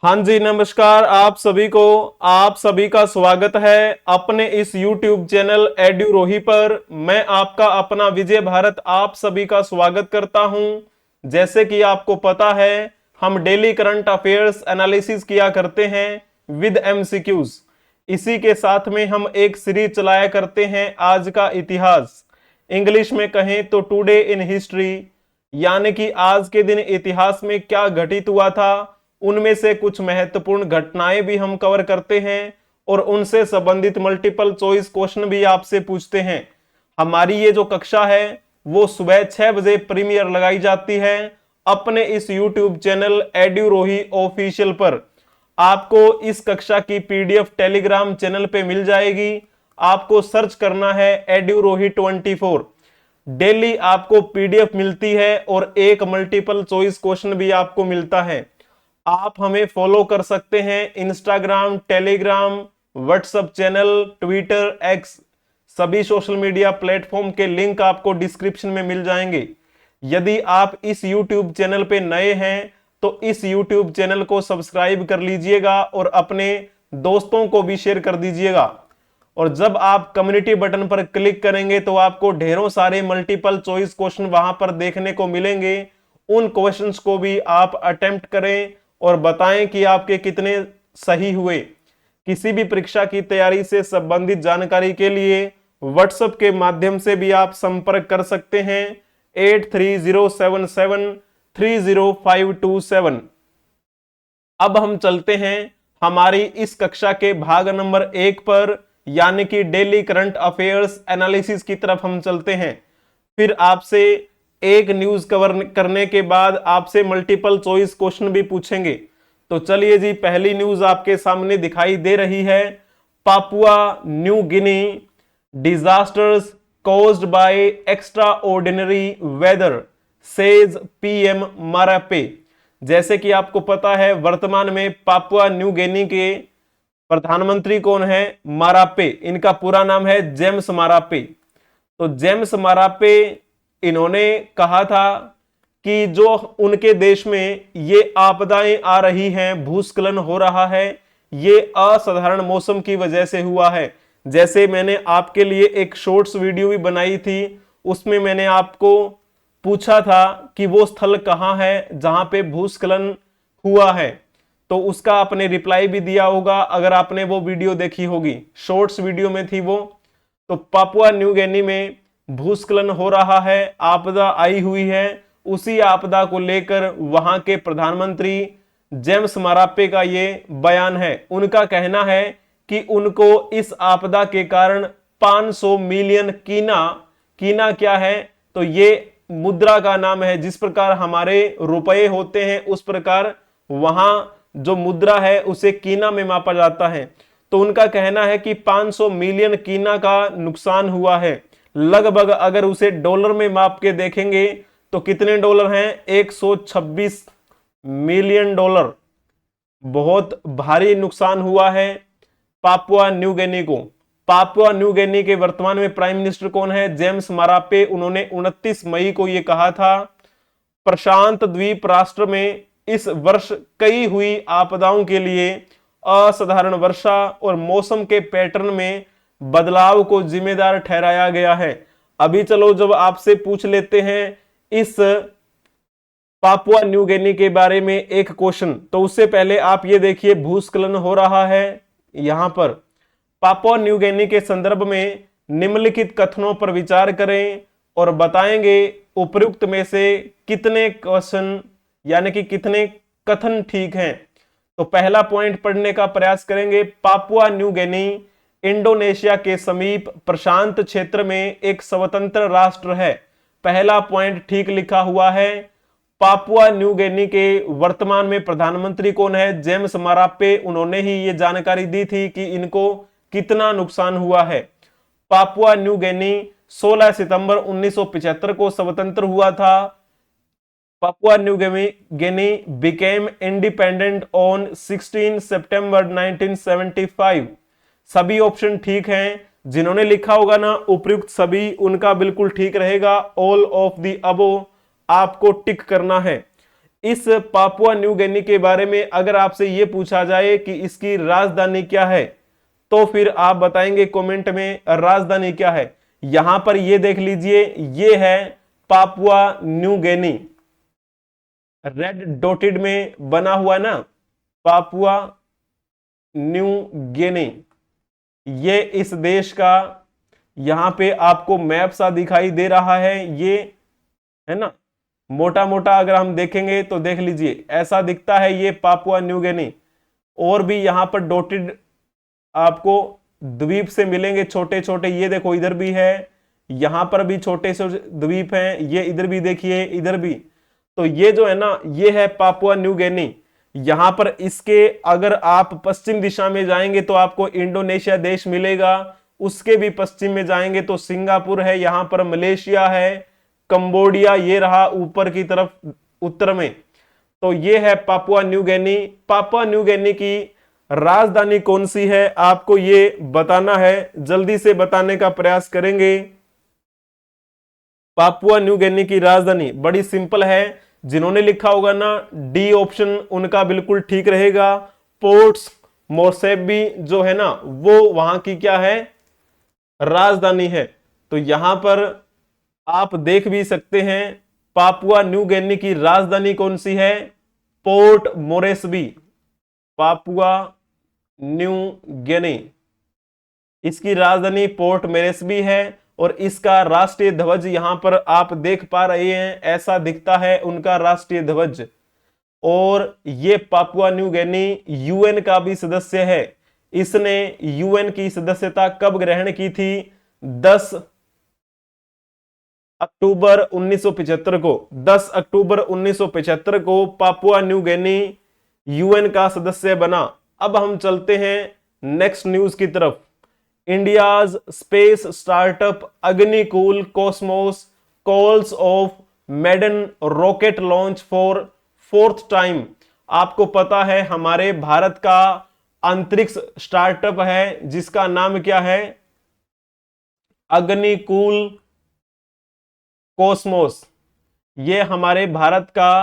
हाँ जी, नमस्कार आप सभी का स्वागत है अपने इस YouTube चैनल एड्यूरोही पर। मैं आपका अपना विजय भारत आप सभी का स्वागत करता हूं। जैसे कि आपको पता है, हम डेली करंट अफेयर्स एनालिसिस किया करते हैं विद MCQs। इसी के साथ में हम एक सीरीज चलाया करते हैं आज का इतिहास, इंग्लिश में कहें तो टुडे इन हिस्ट्री, यानी कि आज के दिन इतिहास में क्या घटित हुआ था, उनमें से कुछ महत्वपूर्ण घटनाएं भी हम कवर करते हैं और उनसे संबंधित मल्टीपल चॉइस क्वेश्चन भी आपसे पूछते हैं। हमारी ये जो कक्षा है वो सुबह 6 बजे प्रीमियर लगाई जाती है अपने इस YouTube चैनल एड्यूरोही ऑफिशियल पर। आपको इस कक्षा की PDF टेलीग्राम चैनल पे मिल जाएगी। आपको सर्च करना है एड्यूरोही 24। डेली आपको PDF मिलती है और एक मल्टीपल चॉइस क्वेश्चन भी आपको मिलता है। आप हमें फॉलो कर सकते हैं Instagram, Telegram, WhatsApp channel, Twitter, x, सभी सोशल मीडिया प्लेटफॉर्म के लिंक आपको डिस्क्रिप्शन में मिल जाएंगे। यदि आप इस YouTube चैनल पे नए हैं तो इस YouTube चैनल को सब्सक्राइब कर लीजिएगा और अपने दोस्तों को भी शेयर कर दीजिएगा। और जब आप कम्युनिटी बटन पर क्लिक करेंगे तो आपको ढेरों सारे मल्टीपल चॉइस क्वेश्चन वहां पर देखने को मिलेंगे। उन क्वेश्चंस को भी आप अटेम्प्ट करें और बताएं कि आपके कितने सही हुए। किसी भी परीक्षा की तैयारी से संबंधित जानकारी के लिए व्हाट्सएप के माध्यम से भी आप संपर्क कर सकते हैं 8307730527। अब हम चलते हैं हमारी इस कक्षा के भाग नंबर 1 पर, यानी कि डेली करंट अफेयर्स एनालिसिस की तरफ हम चलते हैं। फिर आपसे एक न्यूज कवर करने के बाद आपसे मल्टीपल चॉइस क्वेश्चन भी पूछेंगे। तो चलिए जी, पहली न्यूज आपके सामने दिखाई दे रही है। Papua New Guinea disasters caused by extraordinary weather says PM Marape. जैसे कि आपको पता है, वर्तमान में पापुआ न्यू गिनी के प्रधानमंत्री कौन है? मारापे। इनका पूरा नाम है जेम्स मारापे। तो जेम्स मारापे, इन्होंने कहा था कि जो उनके देश में ये आपदाएं आ रही हैं, भूस्खलन हो रहा है, ये असाधारण मौसम की वजह से हुआ है। जैसे मैंने आपके लिए एक शॉर्ट्स वीडियो भी बनाई थी, उसमें मैंने आपको पूछा था कि वो स्थल कहां है जहां पे भूस्खलन हुआ है, तो उसका आपने रिप्लाई भी दिया होगा अगर आपने वो वीडियो देखी होगी। शॉर्ट्स वीडियो में थी वो। तो पापुआ न्यू गिनी में भूस्खलन हो रहा है, आपदा आई हुई है। उसी आपदा को लेकर वहां के प्रधानमंत्री जेम्स मारापे का ये बयान है। उनका कहना है कि उनको इस आपदा के कारण 500 मिलियन कीना क्या है? तो ये मुद्रा का नाम है। जिस प्रकार हमारे रुपए होते हैं उस प्रकार वहां जो मुद्रा है उसे कीना में मापा जाता है। तो उनका कहना है कि 500 मिलियन कीना का नुकसान हुआ है। लगभग अगर उसे डॉलर में माप के देखेंगे तो कितने डॉलर हैं? 126 मिलियन डॉलर। बहुत भारी नुकसान हुआ है पापुआ न्यू गिनी को। पापुआ न्यू गिनी के वर्तमान में प्राइम मिनिस्टर कौन है? James Marape. उन्होंने 29 मई को यह कहा था। प्रशांत द्वीप राष्ट्र में इस वर्ष कई हुई आपदाओं के लिए असाधारण वर्षा और मौसम के पैटर्न में बदलाव को जिम्मेदार ठहराया गया है। अभी चलो जब आपसे पूछ लेते हैं इस पापुआ न्यू गिनी के बारे में एक क्वेश्चन, तो उससे पहले आप ये देखिए, भूस्खलन हो रहा है यहां पर। पापुआ न्यू गिनी के संदर्भ में निम्नलिखित कथनों पर विचार करें और बताएंगे उपयुक्त में से कितने क्वेश्चन यानी कि कितने कथन ठीक हैं। तो पहला पॉइंट पढ़ने का प्रयास करेंगे। पापुआ न्यू गिनी इंडोनेशिया के समीप प्रशांत क्षेत्र में एक स्वतंत्र राष्ट्र है। पहला पॉइंट ठीक लिखा हुआ है। पापुआ न्यू गिनी के वर्तमान में प्रधानमंत्री कौन है? James Marape. उन्होंने ही ये जानकारी दी थी कि इनको कितना नुकसान हुआ है। पापुआ न्यू गिनी 16 सितंबर 1975 को स्वतंत्र हुआ था। Papua New Guinea became independent on 16 सितंबर 1975। सभी ऑप्शन ठीक हैं। जिन्होंने लिखा होगा ना उपयुक्त सभी, उनका बिल्कुल ठीक रहेगा। ऑल ऑफ द अबो आपको टिक करना है। इस पापुआ न्यू गिनी के बारे में अगर आपसे यह पूछा जाए कि इसकी राजधानी क्या है, तो फिर आप बताएंगे कमेंट में राजधानी क्या है। यहां पर ये देख लीजिए, ये है पापुआ न्यू गिनी, रेड डॉटेड में बना हुआ है ना, पापुआ न्यू गिनी। ये इस देश का यहां पे आपको मैप सा दिखाई दे रहा है, ये है ना, मोटा मोटा अगर हम देखेंगे तो देख लीजिए ऐसा दिखता है ये पापुआ न्यू गिनी। और भी यहां पर डॉटेड आपको द्वीप से मिलेंगे छोटे छोटे, ये देखो इधर भी है, यहां पर भी छोटे छोटे द्वीप हैं, ये इधर भी देखिए, इधर भी। तो ये जो है ना, ये है पापुआ न्यू गिनी। यहां पर इसके अगर आप पश्चिम दिशा में जाएंगे तो आपको इंडोनेशिया देश मिलेगा, उसके भी पश्चिम में जाएंगे तो सिंगापुर है, यहां पर मलेशिया है, कंबोडिया ये रहा ऊपर की तरफ उत्तर में। तो ये है पापुआ न्यू गिनी। पापुआ न्यू गिनी की राजधानी कौन सी है आपको ये बताना है, जल्दी से बताने का प्रयास करेंगे। पापुआ न्यू गिनी की राजधानी बड़ी सिंपल है, जिन्होंने लिखा होगा ना डी ऑप्शन उनका बिल्कुल ठीक रहेगा। पोर्ट्स मोर्सेबी जो है ना, वो वहां की क्या है, राजधानी है। तो यहां पर आप देख भी सकते हैं पापुआ न्यू गिनी की राजधानी कौन सी है, पोर्ट मोरेस्बी, पापुआ न्यू गिनी, इसकी राजधानी पोर्ट मोरेस्बी है। और इसका राष्ट्रीय ध्वज यहां पर आप देख पा रहे हैं, ऐसा दिखता है उनका राष्ट्रीय ध्वज। और ये पापुआ न्यू गिनी यूएन का भी सदस्य है। इसने यूएन की सदस्यता कब ग्रहण की थी, 10 अक्टूबर 1975 को, 10 अक्टूबर 1975 को पापुआ न्यू गिनी यूएन का सदस्य बना। अब हम चलते हैं नेक्स्ट न्यूज की तरफ। India's space startup Agnikul Cosmos calls off maiden rocket launch for 4th time. आपको पता है हमारे भारत का अंतरिक्ष स्टार्टअप है जिसका नाम क्या है, अग्निकुल कॉस्मोस। ये हमारे भारत का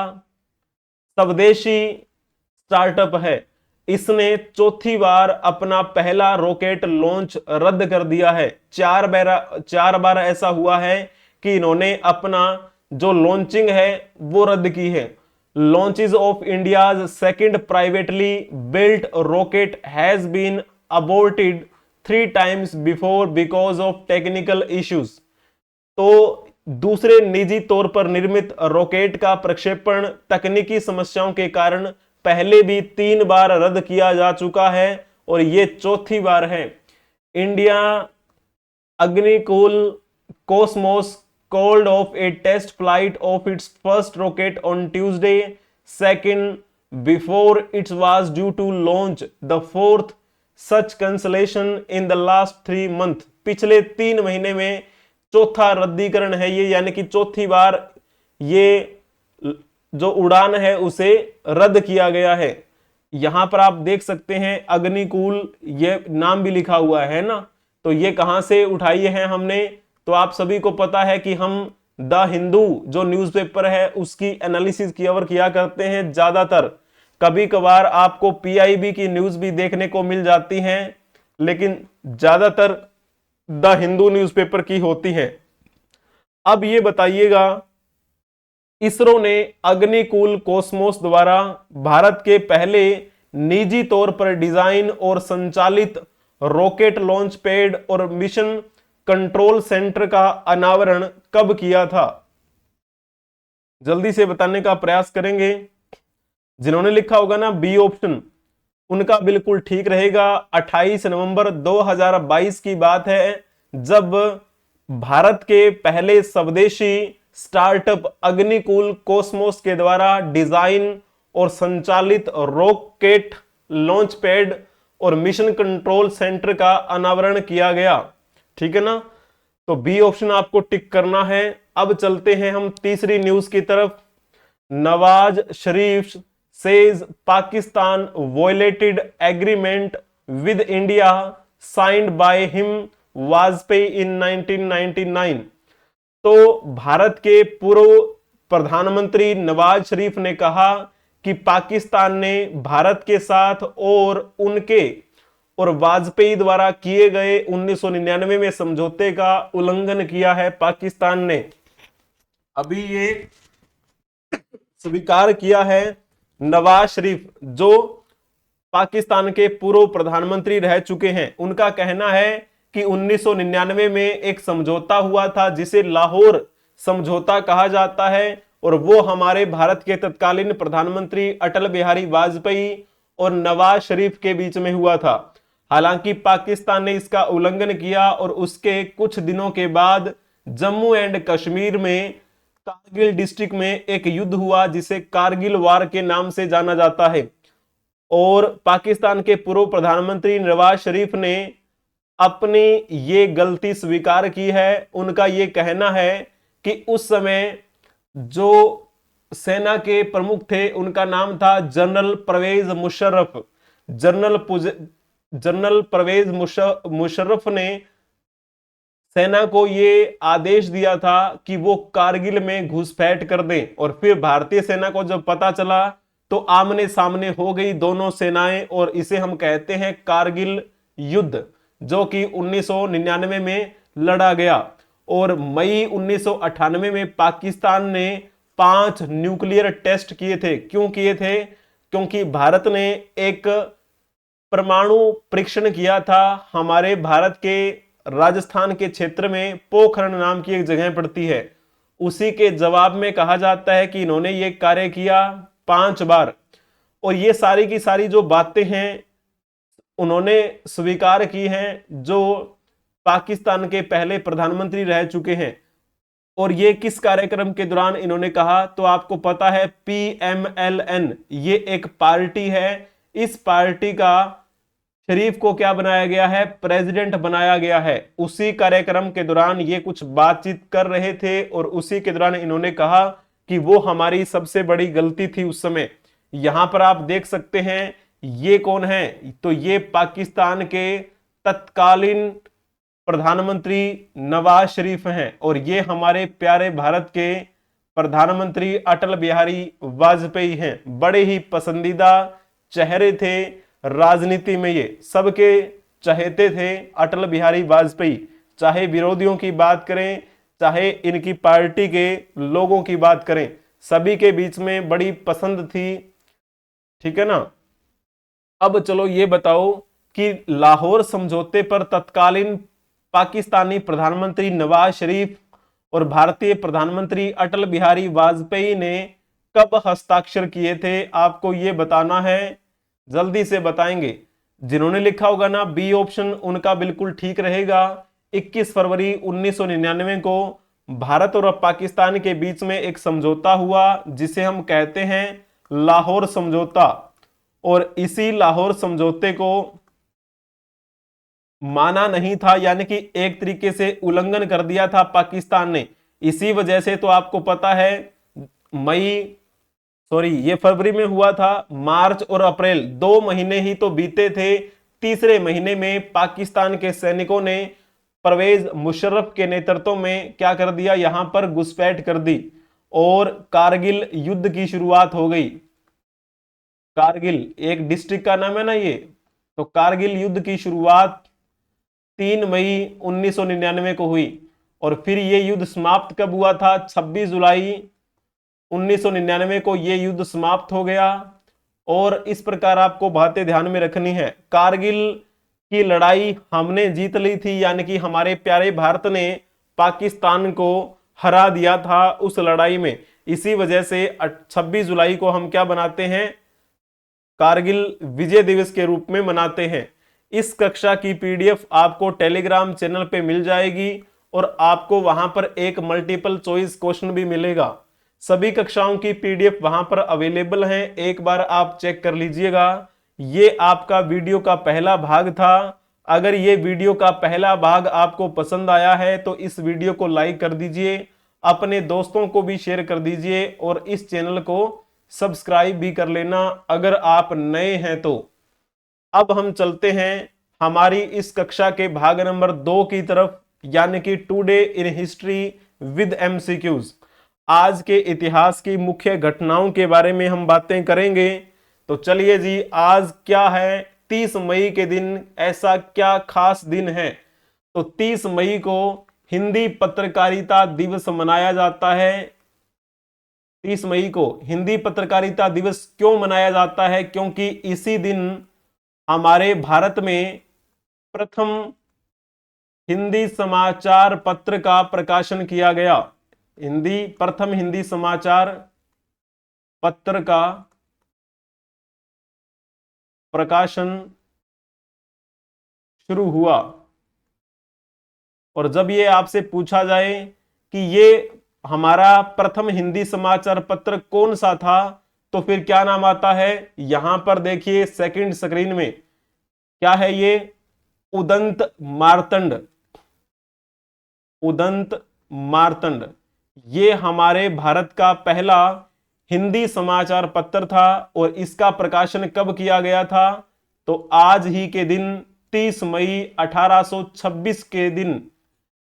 स्वदेशी स्टार्टअप है। इसने चौथी बार अपना पहला रॉकेट लॉन्च रद्द कर दिया है। चार बार ऐसा हुआ है कि इन्होंने अपना जो लॉन्चिंग है वो रद्द की है। Launches of India's second privately built rocket has been aborted 3 times before because of technical issues. तो दूसरे निजी तौर पर निर्मित रॉकेट का प्रक्षेपण तकनीकी समस्याओं के कारण पहले भी 3 बार रद्द किया जा चुका है और ये चौथी बार है। India Agnikul Cosmos called off a test flight of its first rocket on Tuesday 2nd before it was due to launch the 4th such cancellation in the last 3 months। पिछले 3 महीने में चौथा रद्दीकरण है ये, यानी कि चौथी बार ये जो उड़ान है उसे रद्द किया गया है। यहां पर आप देख सकते हैं अग्निकुल ये नाम भी लिखा हुआ है ना। तो ये कहां से उठाई है हमने, तो आप सभी को पता है कि हम द हिंदू जो न्यूज़पेपर है उसकी एनालिसिस किया करते हैं ज्यादातर। कभी कभार आपको पीआईबी की न्यूज भी देखने को मिल जाती हैं, लेकिन ज्यादातर द हिंदू न्यूज़पेपर की होती है। अब ये बताइएगा, इसरो ने अग्निकुल कॉस्मोस द्वारा भारत के पहले निजी तौर पर डिजाइन और संचालित रॉकेट लॉन्च पैड और मिशन कंट्रोल सेंटर का अनावरण कब किया था, जल्दी से बताने का प्रयास करेंगे। जिन्होंने लिखा होगा ना बी ऑप्शन उनका बिल्कुल ठीक रहेगा। 28 नवंबर 2022 की बात है, जब भारत के पहले स्वदेशी स्टार्टअप अग्निकुल कॉस्मोस के द्वारा डिजाइन और संचालित रॉकेट लॉन्च पैड और मिशन कंट्रोल सेंटर का अनावरण किया गया। ठीक है ना, तो बी ऑप्शन आपको टिक करना है। अब चलते हैं हम तीसरी न्यूज की तरफ। Nawaz Sharif says Pakistan violated agreement with India signed by him Vajpayee in 1999। तो भारत के पूर्व प्रधानमंत्री नवाज शरीफ ने कहा कि पाकिस्तान ने भारत के साथ और वाजपेयी द्वारा किए गए 1999 में समझौते का उल्लंघन किया है। पाकिस्तान ने अभी ये स्वीकार किया है। नवाज शरीफ जो पाकिस्तान के पूर्व प्रधानमंत्री रह चुके हैं, उनका कहना है कि 1999 में एक समझौता हुआ था जिसे लाहौर समझौता कहा जाता है, और वो हमारे भारत के तत्कालीन प्रधानमंत्री अटल बिहारी वाजपेयी और नवाज शरीफ के बीच में हुआ था। हालांकि पाकिस्तान ने इसका उल्लंघन किया और उसके कुछ दिनों के बाद जम्मू एंड कश्मीर में कारगिल डिस्ट्रिक्ट में एक युद्ध हुआ जिसे कारगिल वार के नाम से जाना जाता है। और पाकिस्तान के पूर्व प्रधानमंत्री नवाज शरीफ ने अपनी ये गलती स्वीकार की है। उनका ये कहना है कि उस समय जो सेना के प्रमुख थे उनका नाम था जनरल परवेज मुशर्रफ। जनरल परवेज मुशर्रफ ने सेना को ये आदेश दिया था कि वो कारगिल में घुसपैठ कर दें, और फिर भारतीय सेना को जब पता चला तो आमने सामने हो गई दोनों सेनाएं, और इसे हम कहते हैं कारगिल युद्ध, जो कि 1999 में लड़ा गया। और मई 1998 में पाकिस्तान ने 5 न्यूक्लियर टेस्ट किए थे। क्यों किए थे? क्योंकि भारत ने एक परमाणु परीक्षण किया था। हमारे भारत के राजस्थान के क्षेत्र में पोखरण नाम की एक जगह पड़ती है, उसी के जवाब में कहा जाता है कि इन्होंने ये कार्य किया 5 बार। और ये सारी की सारी जो बातें हैं उन्होंने स्वीकार की हैं, जो पाकिस्तान के पहले प्रधानमंत्री रह चुके हैं। और ये किस कार्यक्रम के दौरान इन्होंने कहा? तो आपको पता है PMLN, ये एक पार्टी है। इस पार्टी का शरीफ को क्या बनाया गया है? प्रेसिडेंट बनाया गया है। उसी कार्यक्रम के दौरान ये कुछ बातचीत कर रहे थे और उसी के दौरान इन्होंने कहा कि वो हमारी सबसे बड़ी गलती थी उस समय। यहां पर आप देख सकते हैं ये कौन है? तो ये पाकिस्तान के तत्कालीन प्रधानमंत्री नवाज शरीफ हैं, और ये हमारे प्यारे भारत के प्रधानमंत्री अटल बिहारी वाजपेयी हैं। बड़े ही पसंदीदा चेहरे थे राजनीति में, ये सबके चहेते थे अटल बिहारी वाजपेयी। चाहे विरोधियों की बात करें, चाहे इनकी पार्टी के लोगों की बात करें, सभी के बीच में बड़ी पसंद थी। ठीक है ना। अब चलो ये बताओ कि लाहौर समझौते पर तत्कालीन पाकिस्तानी प्रधानमंत्री नवाज शरीफ और भारतीय प्रधानमंत्री अटल बिहारी वाजपेयी ने कब हस्ताक्षर किए थे? आपको ये बताना है, जल्दी से बताएंगे। जिन्होंने लिखा होगा ना बी ऑप्शन, उनका बिल्कुल ठीक रहेगा। 21 फरवरी 1999 को भारत और पाकिस्तान के बीच में एक समझौता हुआ जिसे हम कहते हैं लाहौर समझौता, और इसी लाहौर समझौते को माना नहीं था, यानी कि एक तरीके से उल्लंघन कर दिया था पाकिस्तान ने। इसी वजह से तो आपको पता है ये फरवरी में हुआ था। मार्च और अप्रैल 2 महीने ही तो बीते थे। तीसरे महीने में पाकिस्तान के सैनिकों ने परवेज मुशर्रफ के नेतृत्व में क्या कर दिया? यहां पर घुसपैठ कर दी और कारगिल युद्ध की शुरुआत हो गई। कारगिल एक डिस्ट्रिक्ट का नाम है ना ये, तो कारगिल युद्ध की शुरुआत 3 मई 1999 को हुई, और फिर ये युद्ध समाप्त कब हुआ था? 26 जुलाई 1999 को ये युद्ध समाप्त हो गया। और इस प्रकार आपको बातें ध्यान में रखनी है। कारगिल की लड़ाई हमने जीत ली थी, यानी कि हमारे प्यारे भारत ने पाकिस्तान को हरा दिया था उस लड़ाई में। इसी वजह से 26 जुलाई को हम क्या बनाते हैं? कारगिल विजय दिवस के रूप में मनाते हैं। इस कक्षा की PDF आपको टेलीग्राम चैनल पे मिल जाएगी, और आपको वहां पर एक मल्टीपल चॉइस क्वेश्चन भी मिलेगा। सभी कक्षाओं की PDF वहां पर अवेलेबल है, एक बार आप चेक कर लीजिएगा। ये आपका वीडियो का पहला भाग था। अगर ये वीडियो का पहला भाग आपको पसंद आया है तो इस वीडियो को लाइक कर दीजिए, अपने दोस्तों को भी शेयर कर दीजिए, और इस चैनल को सब्सक्राइब भी कर लेना अगर आप नए हैं तो। अब हम चलते हैं हमारी इस कक्षा के भाग नंबर 2 की तरफ, यानी कि today in history with MCQs। आज के इतिहास की मुख्य घटनाओं के बारे में हम बातें करेंगे। तो चलिए जी, आज क्या है? 30 मई के दिन ऐसा क्या खास दिन है? तो 30 मई को हिंदी पत्रकारिता दिवस मनाया जाता है। 30 मई को हिंदी पत्रकारिता दिवस क्यों मनाया जाता है? क्योंकि इसी दिन हमारे भारत में प्रथम हिंदी समाचार पत्र का प्रकाशन किया गया। प्रथम हिंदी समाचार पत्र का प्रकाशन शुरू हुआ। और जब ये आपसे पूछा जाए कि ये हमारा प्रथम हिंदी समाचार पत्र कौन सा था, तो फिर क्या नाम आता है? यहां पर देखिए सेकंड स्क्रीन में, क्या है ये? उदंत मार्तंड। उदंत मार्तंड ये हमारे भारत का पहला हिंदी समाचार पत्र था। और इसका प्रकाशन कब किया गया था? तो आज ही के दिन 30 मई 1826 के दिन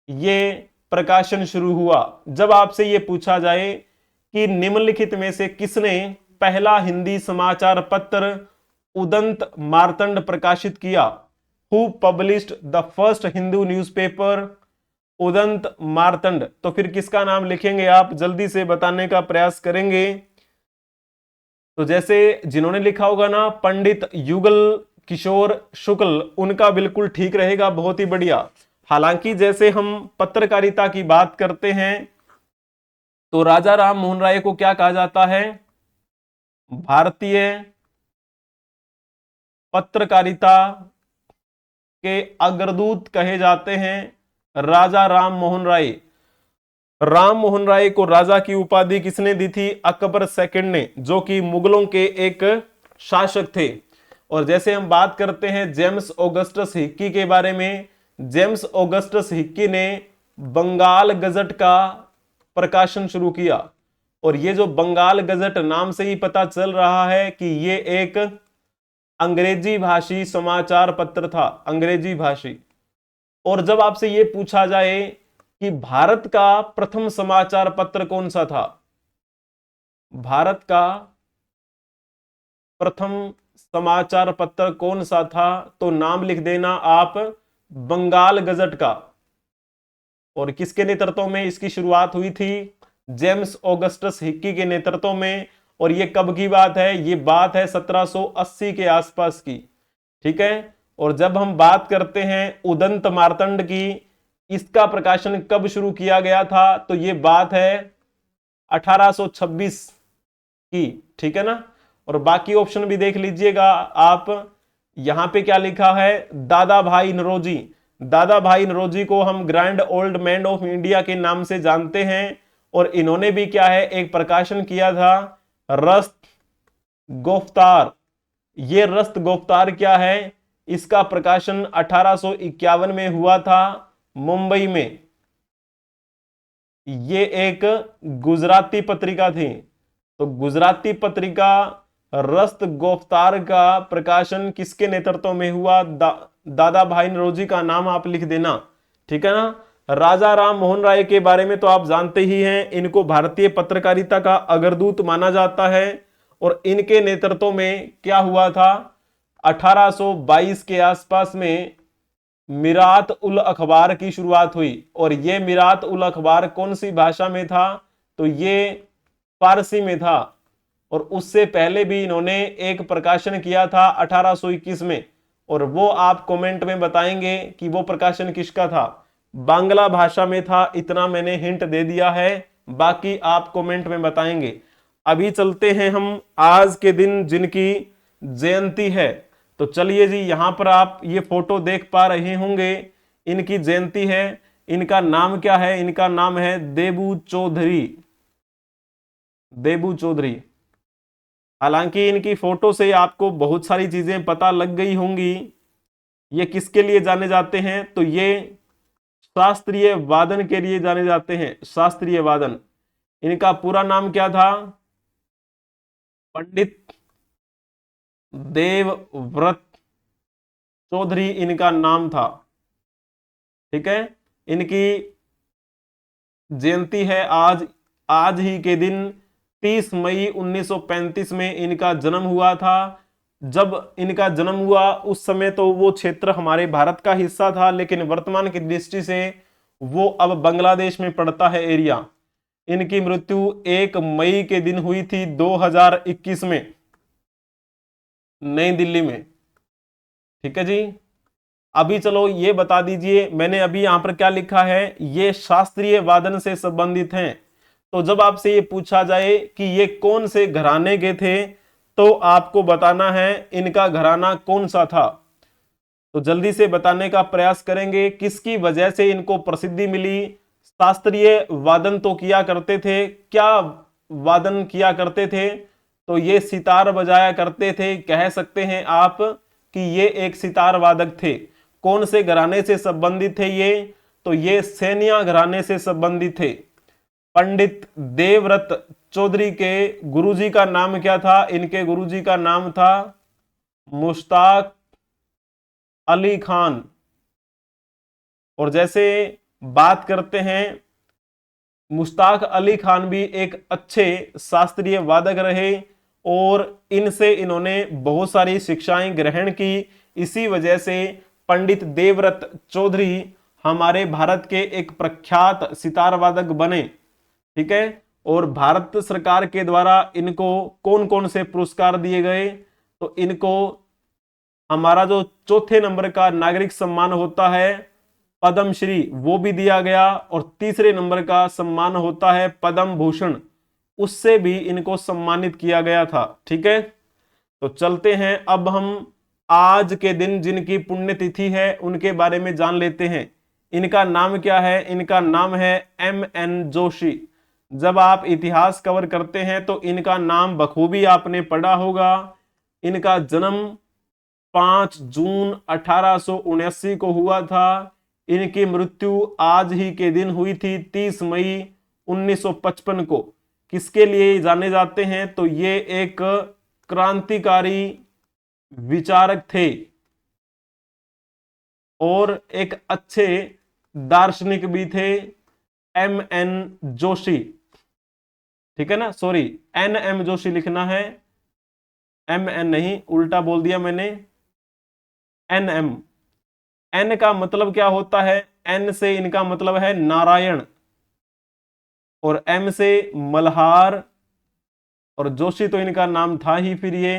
ये प्रकाशन शुरू हुआ। जब आपसे ये पूछा जाए कि निम्नलिखित में से किसने पहला हिंदी समाचार पत्र उदंत मार्तंड प्रकाशित किया? Who published the first Hindu newspaper Udant Martand? तो फिर किसका नाम लिखेंगे आप? जल्दी से बताने का प्रयास करेंगे। तो जैसे जिन्होंने लिखा होगा ना, पंडित युगल किशोर शुक्ल, उनका बिल्कुल ठीक रहेगा। बहुत ही बढ़िया। हालांकि जैसे हम पत्रकारिता की बात करते हैं तो राजा राम मोहन राय को क्या कहा जाता है? भारतीय पत्रकारिता के अग्रदूत कहे जाते हैं राजा राम मोहन राय। राम मोहन राय को राजा की उपाधि किसने दी थी? अकबर सेकंड ने, जो कि मुगलों के एक शासक थे। और जैसे हम बात करते हैं जेम्स ऑगस्टस हिक्की के बारे में, जेम्स ऑगस्टस हिक्की ने बंगाल गजट का प्रकाशन शुरू किया। और ये जो बंगाल गजट, नाम से ही पता चल रहा है कि ये एक अंग्रेजी भाषी समाचार पत्र था, अंग्रेजी भाषी। और जब आपसे ये पूछा जाए कि भारत का प्रथम समाचार पत्र कौन सा था, भारत का प्रथम समाचार पत्र कौन सा था, तो नाम लिख देना आप बंगाल गजट का। और किसके नेतृत्व में इसकी शुरुआत हुई थी? जेम्स ऑगस्टस हिक्की के नेतृत्व में। और ये कब की बात है? ये बात है 1780 के आसपास की। ठीक है। और जब हम बात करते हैं उदंत मार्तंड की, इसका प्रकाशन कब शुरू किया गया था? तो ये बात है 1826 की। ठीक है ना। और बाकी ऑप्शन भी देख लीजिएगा आप। यहां पे क्या लिखा है? दादा भाई नौरोजी। दादा भाई नौरोजी को हम grand old man of India के नाम से जानते हैं। और इन्होंने भी क्या है, एक प्रकाशन किया था, रस्त गोफ्तार। ये रस्त गोफ्तार क्या है? इसका प्रकाशन 1851 में हुआ था मुंबई में। ये एक गुजराती पत्रिका थी। तो गुजराती पत्रिका रस्त गोफ्तार का प्रकाशन किसके नेतृत्व में हुआ? दादा भाई नौरोजी का नाम आप लिख देना। ठीक है ना। राजा राम मोहन राय के बारे में तो आप जानते ही हैं, इनको भारतीय पत्रकारिता का अग्रदूत माना जाता है। और इनके नेतृत्व में क्या हुआ था? 1822 के आसपास में मिरात उल अखबार की शुरुआत हुई। और यह मिरात उल अखबार कौन सी भाषा में था? तो ये फारसी में था। और उससे पहले भी इन्होंने एक प्रकाशन किया था 1821 में। और वो आप कमेंट में बताएंगे कि वो प्रकाशन किसका था। बांग्ला भाषा में था, इतना मैंने हिंट दे दिया है, बाकी आप कमेंट में बताएंगे। अभी चलते हैं हम आज के दिन जिनकी जयंती है। तो चलिए जी, यहां पर आप ये फोटो देख पा रहे होंगे, इनकी जयंती है। इनका नाम क्या है? इनका नाम है देबू चौधरी। देबू चौधरी। हालांकि इनकी फोटो से आपको बहुत सारी चीजें पता लग गई होंगी। ये किसके लिए जाने जाते हैं? तो ये शास्त्रीय वादन के लिए जाने जाते हैं, शास्त्रीय वादन। इनका पूरा नाम क्या था? पंडित देवव्रत चौधरी इनका नाम था। ठीक है। इनकी जयंती है आज आज ही के दिन 30 मई 1935 में इनका जन्म हुआ था। जब इनका जन्म हुआ उस समय तो वो क्षेत्र हमारे भारत का हिस्सा था, लेकिन वर्तमान की दृष्टि से वो अब बांग्लादेश में पड़ता है एरिया। इनकी मृत्यु 1 मई के दिन हुई थी 2021 में नई दिल्ली में। ठीक है जी। अभी चलो ये बता दीजिए, मैंने अभी यहां पर क्या लिखा है, ये शास्त्रीय वादन से संबंधित हैं। तो जब आपसे ये पूछा जाए कि ये कौन से घराने के थे, तो आपको बताना है इनका घराना कौन सा था। तो जल्दी से बताने का प्रयास करेंगे, किसकी वजह से इनको प्रसिद्धि मिली। शास्त्रीय वादन तो किया करते थे, क्या वादन किया करते थे, तो ये सितार बजाया करते थे। कह सकते हैं आप कि ये एक सितार वादक थे। कौन से घराने से संबंधित थे ये, तो ये सैनिया घराने से संबंधित थे। पंडित देवव्रत चौधरी के गुरुजी का नाम क्या था, इनके गुरुजी का नाम था मुश्ताक अली खान। और जैसे बात करते हैं, मुश्ताक अली खान भी एक अच्छे शास्त्रीय वादक रहे और इनसे इन्होंने बहुत सारी शिक्षाएं ग्रहण की। इसी वजह से पंडित देवव्रत चौधरी हमारे भारत के एक प्रख्यात सितार वादक बने। ठीक है। और भारत सरकार के द्वारा इनको कौन कौन से पुरस्कार दिए गए, तो इनको हमारा जो चौथे नंबर का नागरिक सम्मान होता है पद्म श्री, वो भी दिया गया। और तीसरे नंबर का सम्मान होता है पद्म भूषण, उससे भी इनको सम्मानित किया गया था। ठीक है। तो चलते हैं, अब हम आज के दिन जिनकी पुण्यतिथि है उनके बारे में जान लेते हैं। इनका नाम क्या है, इनका नाम है MN जोशी। जब आप इतिहास कवर करते हैं तो इनका नाम बखूबी आपने पढ़ा होगा। इनका जन्म 5 जून 1879 को हुआ था। इनकी मृत्यु आज ही के दिन हुई थी 30 मई 1955 को। किसके लिए जाने जाते हैं, तो ये एक क्रांतिकारी विचारक थे और एक अच्छे दार्शनिक भी थे, MN जोशी। ठीक है ना, सॉरी NM जोशी लिखना है, MN नहीं, उल्टा बोल दिया मैंने, NM। N का मतलब क्या होता है, N से इनका मतलब है नारायण, और M से मल्हार, और जोशी तो इनका नाम था ही। फिर ये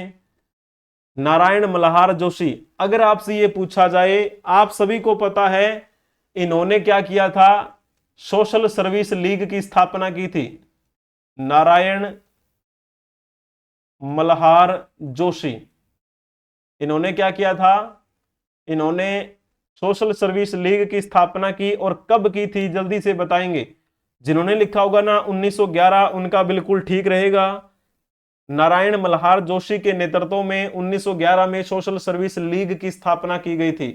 नारायण मल्हार जोशी। अगर आपसे ये पूछा जाए, आप सभी को पता है इन्होंने क्या किया था, सोशल सर्विस लीग की स्थापना की थी। नारायण मल्हार जोशी, इन्होंने क्या किया था, इन्होंने सोशल सर्विस लीग की स्थापना की। और कब की थी, जल्दी से बताएंगे। जिन्होंने लिखा होगा ना 1911, उनका बिल्कुल ठीक रहेगा। नारायण मल्हार जोशी के नेतृत्व में 1911 में सोशल सर्विस लीग की स्थापना की गई थी।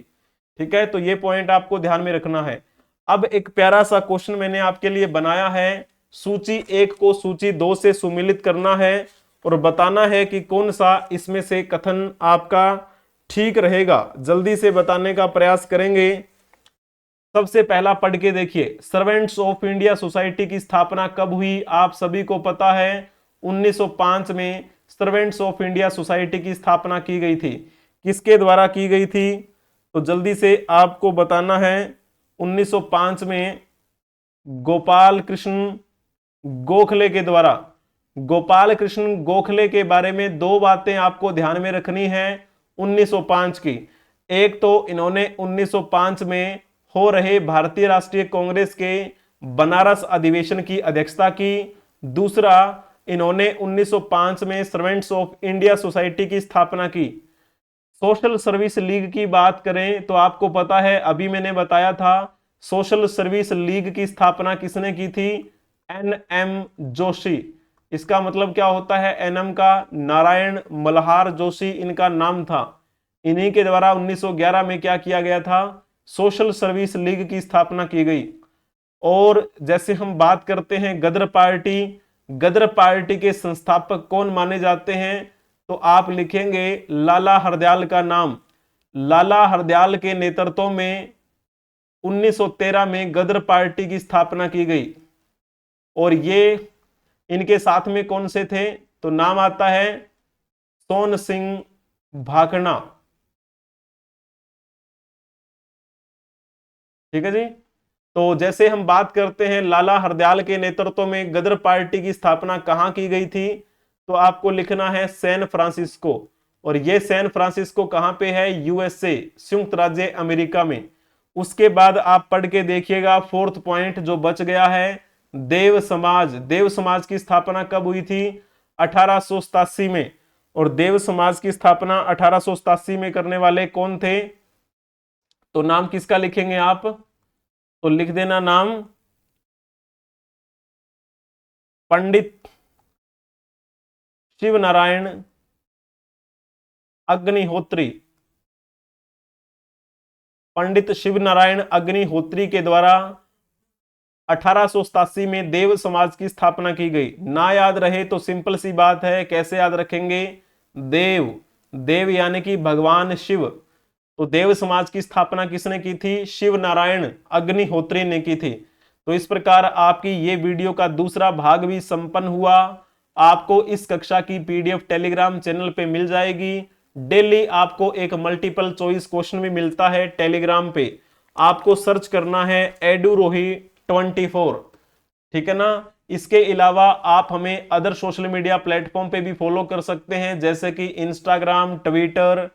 ठीक है। तो ये पॉइंट आपको ध्यान में रखना है। अब एक प्यारा सा क्वेश्चन मैंने आपके लिए बनाया है। सूची 1 को सूची 2 से सुमिलित करना है और बताना है कि कौन सा इसमें से कथन आपका ठीक रहेगा। जल्दी से बताने का प्रयास करेंगे। सबसे पहला पढ़ के देखिए, सर्वेंट्स ऑफ इंडिया सोसाइटी की स्थापना कब हुई, आप सभी को पता है 1905 में सर्वेंट्स ऑफ इंडिया सोसाइटी की स्थापना की गई थी। किसके द्वारा की गई थी, तो जल्दी से आपको बताना है। 1905 में गोपाल कृष्ण गोखले के द्वारा। गोपाल कृष्ण गोखले के बारे में 2 बातें आपको ध्यान में रखनी है 1905 की। एक तो इन्होंने 1905 में हो रहे भारतीय राष्ट्रीय कांग्रेस के बनारस अधिवेशन की अध्यक्षता की। दूसरा, इन्होंने 1905 में सर्वेंट्स ऑफ इंडिया सोसाइटी की स्थापना की। सोशल सर्विस लीग की बात करें तो आपको पता है, अभी मैंने बताया था, सोशल सर्विस लीग की स्थापना किसने की थी, NM जोशी। इसका मतलब क्या होता है, NM का नारायण मल्हार जोशी इनका नाम था। इन्हीं के द्वारा 1911 में क्या किया गया था, सोशल सर्विस लीग की स्थापना की गई। और जैसे हम बात करते हैं गदर पार्टी, गदर पार्टी के संस्थापक कौन माने जाते हैं, तो आप लिखेंगे लाला हरदयाल का नाम। लाला हरदयाल के नेतृत्व में 1913 में गदर पार्टी की स्थापना की गई। और ये इनके साथ में कौन से थे? तो नाम आता है सोन सिंह भाकना। ठीक है जी। तो जैसे हम बात करते हैं लाला हरदयाल के नेतृत्व में गदर पार्टी की स्थापना कहां की गई थी? तो आपको लिखना है सैन फ्रांसिस्को। और ये सैन फ्रांसिस्को कहां पे है? यूएसए, संयुक्त राज्य अमेरिका में। उसके बाद आप पढ़ के देखिएगा, फोर्थ पॉइंट जो बच गया है, देव समाज। देव समाज की स्थापना कब हुई थी? 1887 में। और देव समाज की स्थापना 1887 में करने वाले कौन थे? तो नाम किसका लिखेंगे आप? तो लिख देना नाम पंडित शिव नारायण अग्निहोत्री। पंडित शिव नारायण अग्निहोत्री के द्वारा 1887 में देव समाज की स्थापना की गई। ना याद रहे तो सिंपल सी बात है, कैसे याद रखेंगे? देव, देव यानी कि भगवान शिव। तो देव समाज की स्थापना किसने की थी? शिव नारायण अग्निहोत्री ने की थी। तो इस प्रकार आपकी ये वीडियो का दूसरा भाग भी संपन्न हुआ। आपको इस कक्षा की पीडीएफ टेलीग्राम चैनल पे मिल जाएगी। डेली आपको एक मल्टीपल चॉइस क्वेश्चन भी मिलता है टेलीग्राम पे। आपको सर्च करना है एडुरोही 24। ठीक है ना। इसके अलावा आप हमें अदर सोशल मीडिया प्लेटफॉर्म पे भी फॉलो कर सकते हैं, जैसे कि Instagram, Twitter,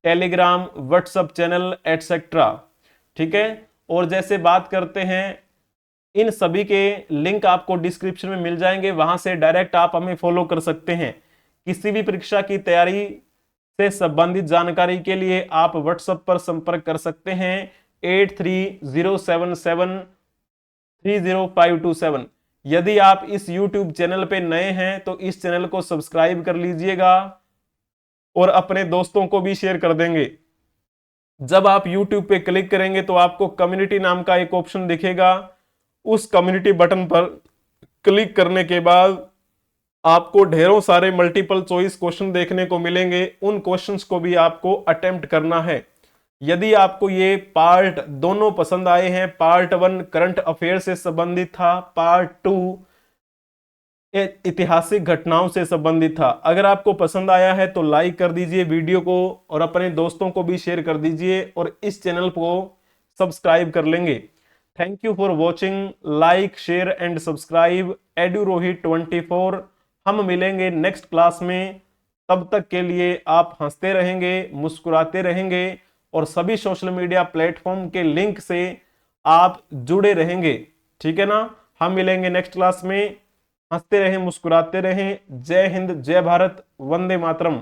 Telegram, WhatsApp channel etcetera. ठीक है। और जैसे बात करते हैं, इन सभी के लिंक आपको डिस्क्रिप्शन में मिल जाएंगे, वहां से डायरेक्ट आप हमें फॉलो कर सकते हैं। किसी भी परीक्षा की तैयारी से संबंधित जानकारी के लिए आप व्हाट्सएप पर संपर्क कर सकते हैं 8307730527। यदि आप इस YouTube चैनल पे नए हैं तो इस चैनल को सब्सक्राइब कर लीजिएगा और अपने दोस्तों को भी शेयर कर देंगे। जब आप YouTube पे क्लिक करेंगे तो आपको कम्युनिटी नाम का एक ऑप्शन दिखेगा। उस कम्युनिटी बटन पर क्लिक करने के बाद आपको ढेरों सारे मल्टीपल चॉइस क्वेश्चन देखने को मिलेंगे। उन क्वेश्चंस को भी आपको अटेम्प्ट करना है। यदि आपको ये पार्ट दोनों पसंद आए हैं, पार्ट 1 करंट अफेयर से संबंधित था, पार्ट 2 ऐतिहासिक घटनाओं से संबंधित था, अगर आपको पसंद आया है तो लाइक कर दीजिए वीडियो को और अपने दोस्तों को भी शेयर कर दीजिए और इस चैनल को सब्सक्राइब कर लेंगे। Thank you for watching. Like, share and subscribe Edurohi 24। हम मिलेंगे नेक्स्ट क्लास में। तब तक के लिए आप हंसते रहेंगे, मुस्कुराते रहेंगे और सभी सोशल मीडिया प्लेटफॉर्म के लिंक से आप जुड़े रहेंगे। ठीक है ना। हम मिलेंगे नेक्स्ट क्लास में। हंसते रहें, मुस्कुराते रहें। जय हिंद, जय भारत, वंदे मातरम।